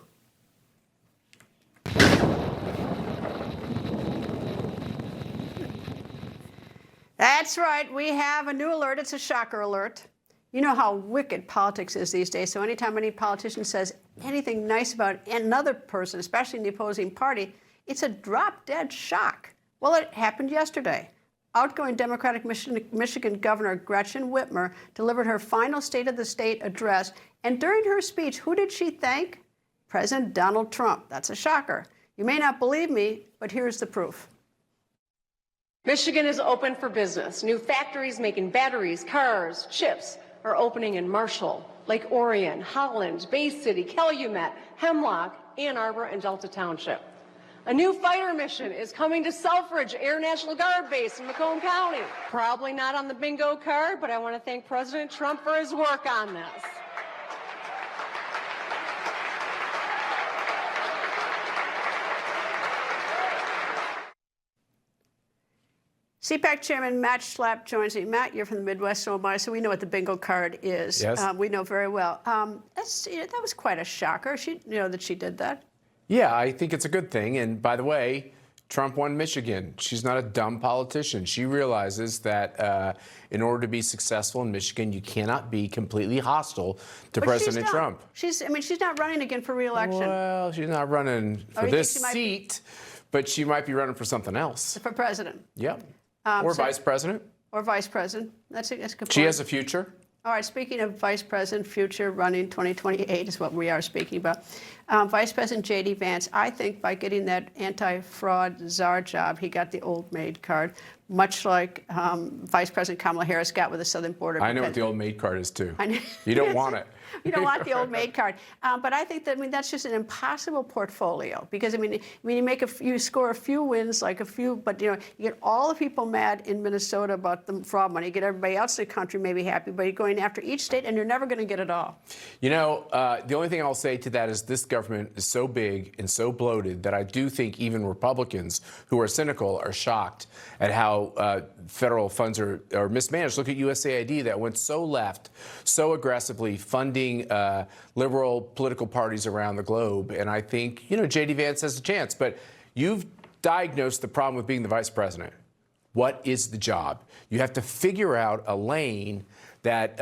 That's right. We have a new alert. It's a shocker alert. You know how wicked politics is these days. So anytime any politician says anything nice about another person, especially in the opposing party, it's a drop-dead shock. Well, it happened yesterday. Outgoing Democratic Michigan Governor Gretchen Whitmer delivered her final State of the State address. And during her speech, who did she thank? President Donald Trump. That's a shocker. You may not believe me, but here's the proof. Michigan is open for business. New factories making batteries, cars, chips are opening in Marshall, Lake Orion, Holland, Bay City, Calumet, Hemlock, Ann Arbor, and Delta Township. A new fighter mission is coming to Selfridge Air National Guard Base in Macomb County. Probably not on the bingo card, but I want to thank President Trump for his work on this. CPAC Chairman Matt Schlapp joins me. Matt, you're from the Midwest, so am I, so we know what the bingo card is. Yes. We know very well. That was quite a shocker. That she did that. Yeah, I think it's a good thing. And by the way, Trump won Michigan. She's not a dumb politician. She realizes that in order to be successful in Michigan, you cannot be completely hostile to President Trump. She's not running again for re-election. Well, she's not running for this seat, but she might be running for something else. For president. Yep. Or vice president. Or vice president. That's a good point. She has a future. All right, speaking of vice president, future running 2028 is what we are speaking about. Vice President J.D. Vance, I think by getting that anti-fraud czar job, he got the old maid card, much like Vice President Kamala Harris got with the southern border. I know what the old maid card is, too. You don't want it. You don't want the old maid card. But I think that, that's just an impossible portfolio because, you score a few wins, but, you get all the people mad in Minnesota about the fraud money. You get everybody else in the country maybe happy, but you're going after each state and you're never going to get it all. The only thing I'll say to that is this government is so big and so bloated that I do think even Republicans who are cynical are shocked at how federal funds are mismanaged. Look at USAID that went so left, so aggressively funding liberal political parties around the globe. And I think, J.D. Vance has a chance. But you've diagnosed the problem with being the vice president. What is the job? You have to figure out a lane that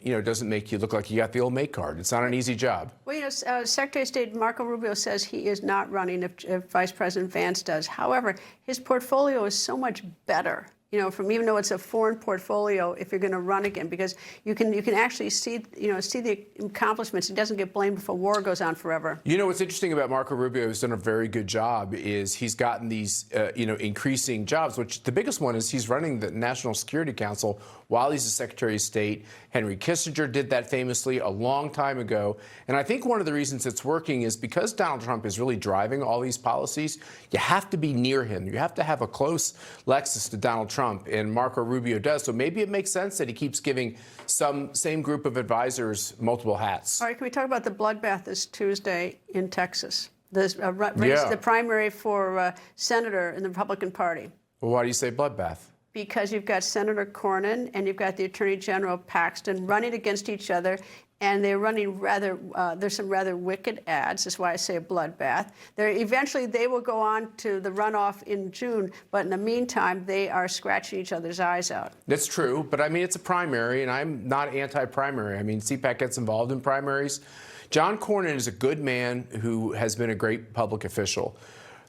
doesn't make you look like you got the old mate card. It's not an easy job. Well, Secretary of State Marco Rubio says he is not running if Vice President Vance does. However, his portfolio is so much better. From even though it's a foreign portfolio, if you're going to run again, because you can actually see the accomplishments. He doesn't get blamed if a war goes on forever. What's interesting about Marco Rubio, who's done a very good job, is he's gotten these increasing jobs. Which the biggest one is he's running the National Security Council while he's the Secretary of State. Henry Kissinger did that famously a long time ago, and I think one of the reasons it's working is because Donald Trump is really driving all these policies. You have to be near him. You have to have a close Lexus to Donald Trump, and Marco Rubio does. So maybe it makes sense that he keeps giving some same group of advisors multiple hats. All right, can we talk about the bloodbath this Tuesday in Texas? The primary for senator in the Republican Party. Well, why do you say bloodbath? Because you've got Senator Cornyn and you've got the Attorney General Paxton running against each other, and they're running there's some rather wicked ads. That's why I say a bloodbath. Eventually, they will go on to the runoff in June, but in the meantime, they are scratching each other's eyes out. That's true, but I mean, it's a primary, and I'm not anti-primary. I mean, CPAC gets involved in primaries. John Cornyn is a good man who has been a great public official.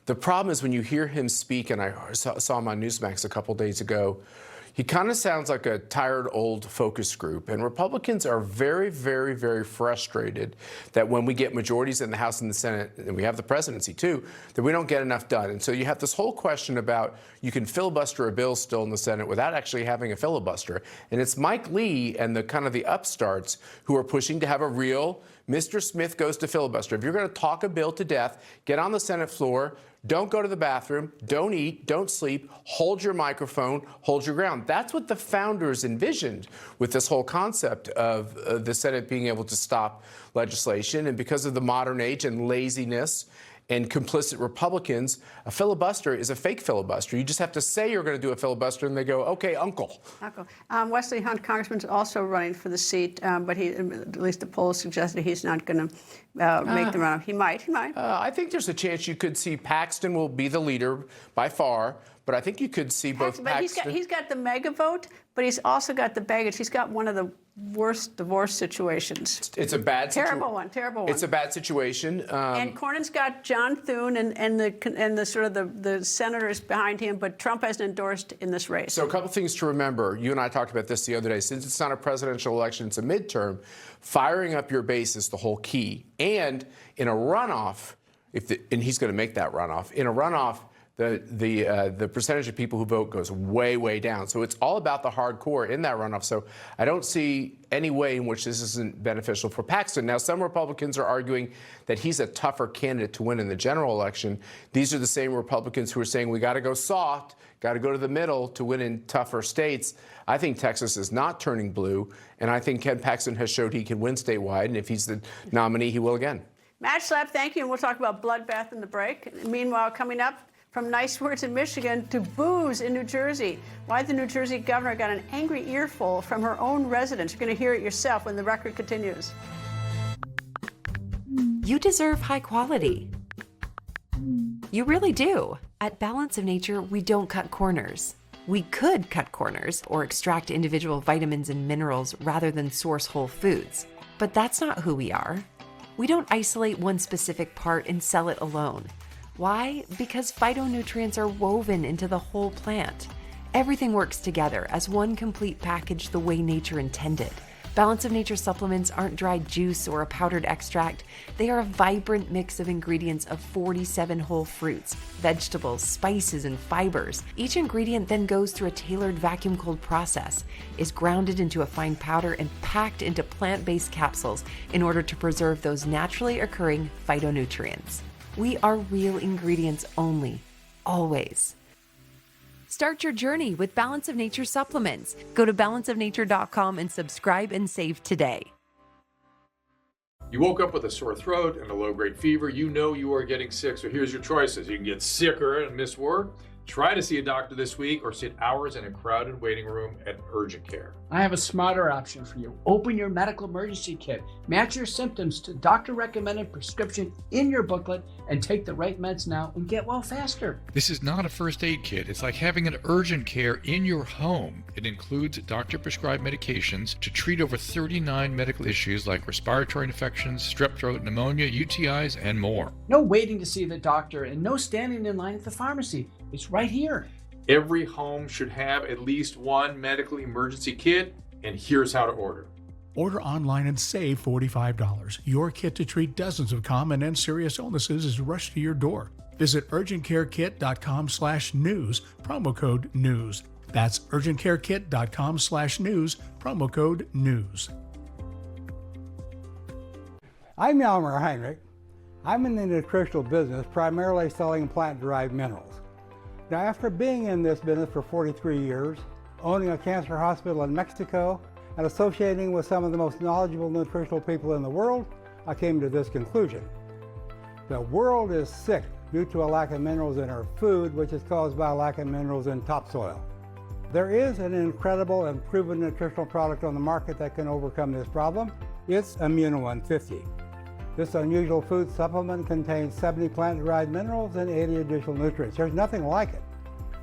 The problem is when you hear him speak, and I saw him on Newsmax a couple days ago, he kind of sounds like a tired old focus group. And Republicans are very, very, very frustrated that when we get majorities in the House and the Senate, and we have the presidency too, that we don't get enough done. And so you have this whole question about you can filibuster a bill still in the Senate without actually having a filibuster. And it's Mike Lee and the kind of the upstarts who are pushing to have a real Mr. Smith goes to filibuster. If you're going to talk a bill to death, get on the Senate floor. Don't go to the bathroom, don't eat, don't sleep, hold your microphone, hold your ground. That's what the founders envisioned with this whole concept of the Senate being able to stop legislation. And because of the modern age and laziness and complicit Republicans, a filibuster is a fake filibuster. You just have to say you're going to do a filibuster, and they go, okay, uncle. Wesley Hunt, Congressman, is also running for the seat, but at least the polls suggested he's not going to make the runoff. He might. I think there's a chance you could see Paxton will be the leader by far, but I think you could see both Paxton. He's got the mega vote, but he's also got the baggage. He's got one of the worst divorce situations. It's a bad situation. Terrible one. It's a bad situation. And Cornyn's got John Thune and the sort of the senators behind him, but Trump hasn't endorsed in this race. So a couple things to remember. You and I talked about this the other day. Since it's not a presidential election, it's a midterm. Firing up your base is the whole key. And in a runoff, and he's going to make that runoff. In a runoff, the percentage of people who vote goes way, way down. So it's all about the hardcore in that runoff. So I don't see any way in which this isn't beneficial for Paxton. Now, some Republicans are arguing that he's a tougher candidate to win in the general election. These are the same Republicans who are saying we got to go soft, got to go to the middle to win in tougher states. I think Texas is not turning blue, and I think Ken Paxton has showed he can win statewide, and if he's the nominee, he will again. Matt Schlapp, thank you, and we'll talk about bloodbath in the break. Meanwhile, coming up, from nice words in Michigan to boos in New Jersey. Why the New Jersey governor got an angry earful from her own residents. You're going to hear it yourself when the record continues. You deserve high quality. You really do. At Balance of Nature, we don't cut corners. We could cut corners or extract individual vitamins and minerals rather than source whole foods. But that's not who we are. We don't isolate one specific part and sell it alone. Why? Because phytonutrients are woven into the whole plant. Everything works together as one complete package the way nature intended. Balance of Nature supplements aren't dried juice or a powdered extract. They are a vibrant mix of ingredients of 47 whole fruits, vegetables, spices, and fibers. Each ingredient then goes through a tailored vacuum-cooled process, is grounded into a fine powder, and packed into plant-based capsules in order to preserve those naturally occurring phytonutrients. We are real ingredients only, always. Start your journey with Balance of Nature supplements. Go to balanceofnature.com and subscribe and save today. You woke up with a sore throat and a low-grade fever. You know you are getting sick, so here's your choices. You can get sicker and miss work, Try to see a doctor this week or sit hours in a crowded waiting room at urgent care. I have a smarter option for you. Open your medical emergency kit. Match your symptoms to doctor-recommended prescription in your booklet and take the right meds now and get well faster. This is not a first aid kit. It's like having an urgent care in your home. It includes doctor-prescribed medications to treat over 39 medical issues like respiratory infections, strep throat, pneumonia, UTIs, and more. No waiting to see the doctor and no standing in line at the pharmacy. It's right here. Every home should have at least one medical emergency kit, and here's how to order. Order online and save $45. Your kit to treat dozens of common and serious illnesses is rushed to your door. Visit urgentcarekit.com/news, promo code NEWS. That's urgentcarekit.com/news, promo code NEWS. I'm Yalmer Heinrich. I'm in the nutritional business, primarily selling plant-derived minerals. Now, after being in this business for 43 years, owning a cancer hospital in Mexico, and associating with some of the most knowledgeable nutritional people in the world, I came to this conclusion. The world is sick due to a lack of minerals in our food, which is caused by a lack of minerals in topsoil. There is an incredible and proven nutritional product on the market that can overcome this problem. It's Immuno 150. This unusual food supplement contains 70 plant-derived minerals and 80 additional nutrients. There's nothing like it.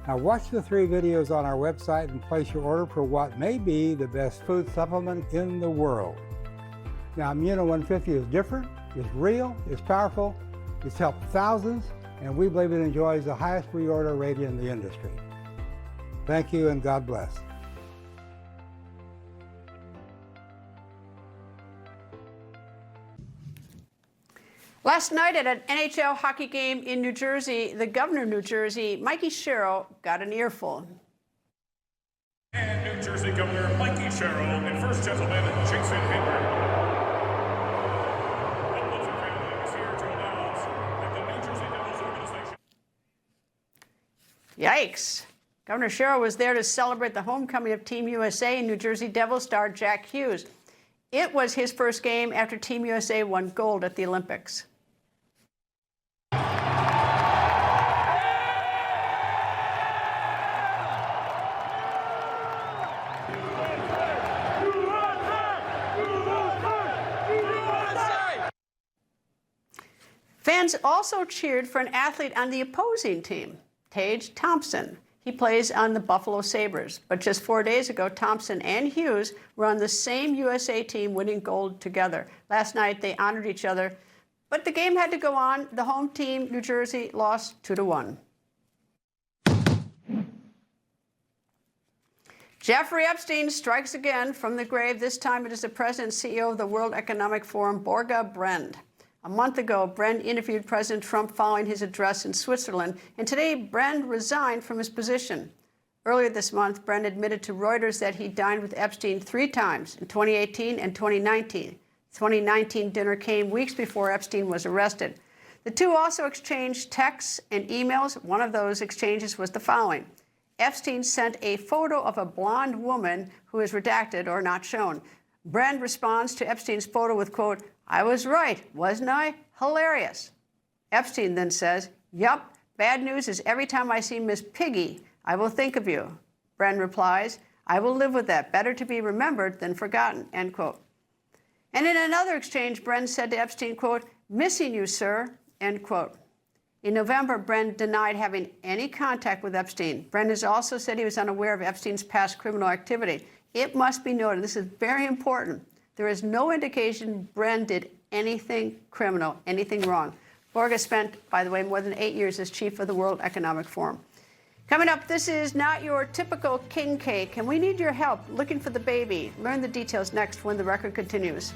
Now watch the 3 videos on our website and place your order for what may be the best food supplement in the world. Now Immuno 150 is different, it's real, it's powerful, it's helped thousands, and we believe it enjoys the highest reorder rate in the industry. Thank you and God bless. Last night at an NHL hockey game in New Jersey, the governor of New Jersey, Mikey Sherrill, got an earful. And New Jersey Governor Mikey Sherrill and First Gentleman Jason Henry. Yikes. Governor Sherrill was there to celebrate the homecoming of Team USA and New Jersey Devils star Jack Hughes. It was his first game after Team USA won gold at the Olympics. Fans also cheered for an athlete on the opposing team, Tage Thompson. He plays on the Buffalo Sabres. But just 4 days ago, Thompson and Hughes were on the same USA team winning gold together. Last night, they honored each other. But the game had to go on. The home team, New Jersey, lost 2-1. Jeffrey Epstein strikes again from the grave. This time it is the president and CEO of the World Economic Forum, Borge Brend. A month ago, Brend interviewed President Trump following his address in Switzerland, and today Brend resigned from his position. Earlier this month, Brend admitted to Reuters that he dined with Epstein 3 times, in 2018 and 2019. The 2019 dinner came weeks before Epstein was arrested. The two also exchanged texts and emails. One of those exchanges was the following. Epstein sent a photo of a blonde woman who is redacted or not shown. Brend responds to Epstein's photo with, quote, "I was right, wasn't I? Hilarious." Epstein then says, "Yup, bad news is every time I see Miss Piggy, I will think of you." Brend replies, "I will live with that. Better to be remembered than forgotten," end quote. And in another exchange, Brend said to Epstein, quote, "Missing you, sir," end quote. In November, Brend denied having any contact with Epstein. Brend has also said he was unaware of Epstein's past criminal activity. It must be noted, this is very important, there is no indication Brend did anything criminal, anything wrong. Borge spent, by the way, more than 8 years as chief of the World Economic Forum. Coming up, this is not your typical king cake, and we need your help looking for the baby. Learn the details next when The Record continues.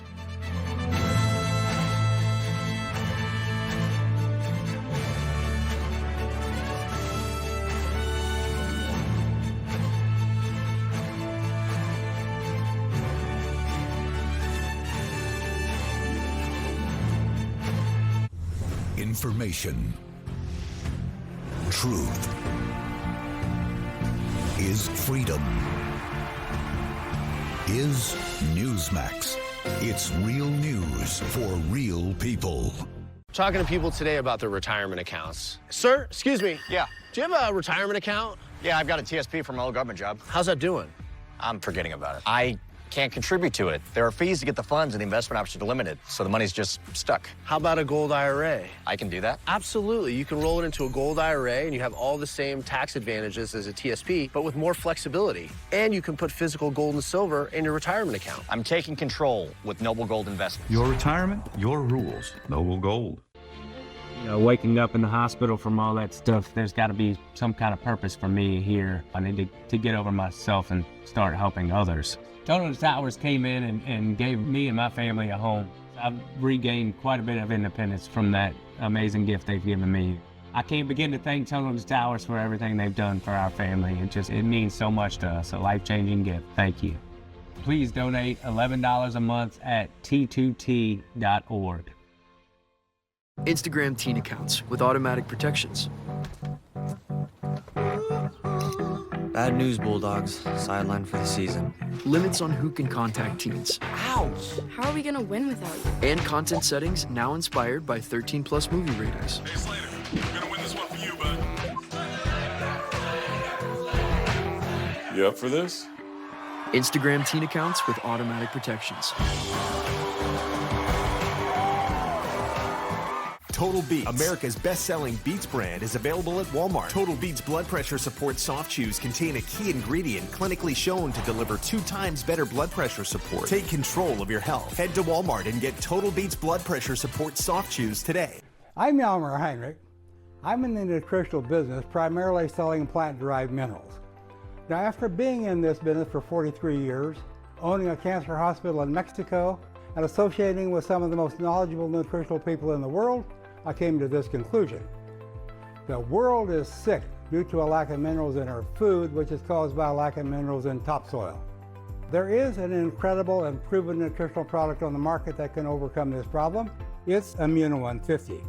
Information. Truth is freedom. Is Newsmax. It's real news for real people. Talking to people today about their retirement accounts. Sir, excuse me. Yeah. Do you have a retirement account? Yeah, I've got a TSP from my old government job. How's that doing? I'm forgetting about it. I can't contribute to it. There are fees to get the funds, and the investment options are limited, so the money's just stuck. How about a gold IRA? I can do that. Absolutely. You can roll it into a gold IRA, and you have all the same tax advantages as a TSP, but with more flexibility. And you can put physical gold and silver in your retirement account. I'm taking control with Noble Gold Investments. Your retirement, your rules. Noble Gold. You know, waking up in the hospital from all that stuff, there's got to be some kind of purpose for me here. I need to get over myself and start helping others. Total Towers came in and gave me and my family a home. I've regained quite a bit of independence from that amazing gift they've given me. I can't begin to thank Total Towers for everything they've done for our family. It means so much to us, a life-changing gift. Thank you. Please donate $11 a month at t2t.org. Instagram teen accounts with automatic protections. Bad news, Bulldogs. Sidelined for the season. Limits on who can contact teens. Ouch! How are we gonna win without you? And content settings now inspired by 13+ movie ratings. Hey Slater, I'm gonna win this one for you, bud. You up for this? Instagram teen accounts with automatic protections. Total Beats, America's best-selling Beats brand, is available at Walmart. Total Beats blood pressure support soft chews contain a key ingredient clinically shown to deliver 2 times better blood pressure support. Take control of your health. Head to Walmart and get Total Beats blood pressure support soft chews today. I'm Yalmer Heinrich. I'm in the nutritional business, primarily selling plant-derived minerals. Now, after being in this business for 43 years, owning a cancer hospital in Mexico, and associating with some of the most knowledgeable nutritional people in the world, I came to this conclusion. The world is sick due to a lack of minerals in our food, which is caused by a lack of minerals in topsoil. There is an incredible and proven nutritional product on the market that can overcome this problem. It's Immuno 150.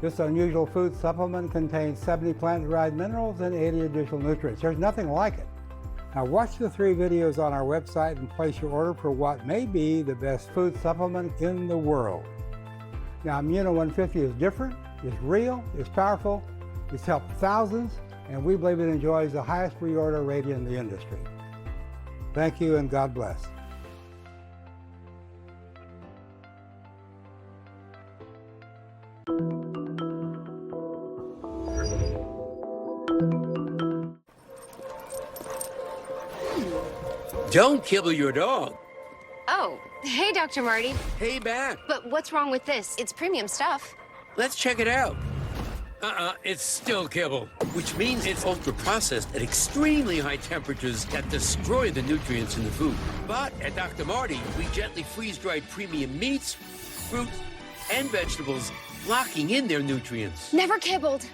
This unusual food supplement contains 70 plant-derived minerals and 80 additional nutrients. There's nothing like it. Now watch the 3 videos on our website and place your order for what may be the best food supplement in the world. Now, Immuno 150 is different, it's real, it's powerful, it's helped thousands, and we believe it enjoys the highest reorder rate in the industry. Thank you and God bless. Don't kibble your dog. Oh, hey, Dr. Marty. Hey, Matt. But what's wrong with this? It's premium stuff. Let's check it out. It's still kibble, which means it's ultra-processed at extremely high temperatures that destroy the nutrients in the food. But at Dr. Marty, we gently freeze-dried premium meats, fruits, and vegetables, locking in their nutrients. Never kibbled.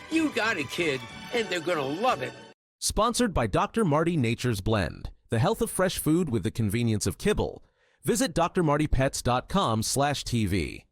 You got it, kid, and they're gonna love it. Sponsored by Dr. Marty Nature's Blend, the health of fresh food with the convenience of kibble. Visit drmartypets.com/TV.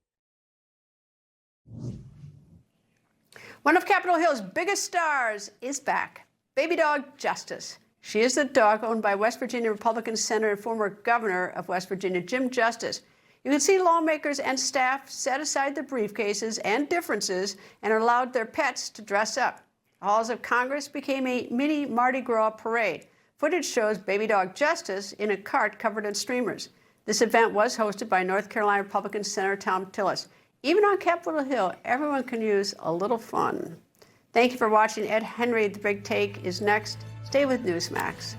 One of Capitol Hill's biggest stars is back. Baby dog Justice. She is the dog owned by West Virginia Republican Senator and former governor of West Virginia, Jim Justice. You can see lawmakers and staff set aside their briefcases and differences and allowed their pets to dress up. The halls of Congress became a mini Mardi Gras parade. Footage shows baby dog Justice in a cart covered in streamers. This event was hosted by North Carolina Republican Senator Tom Tillis. Even on Capitol Hill, everyone can use a little fun. Thank you for watching. Ed Henry, The Big Take, is next. Stay with Newsmax.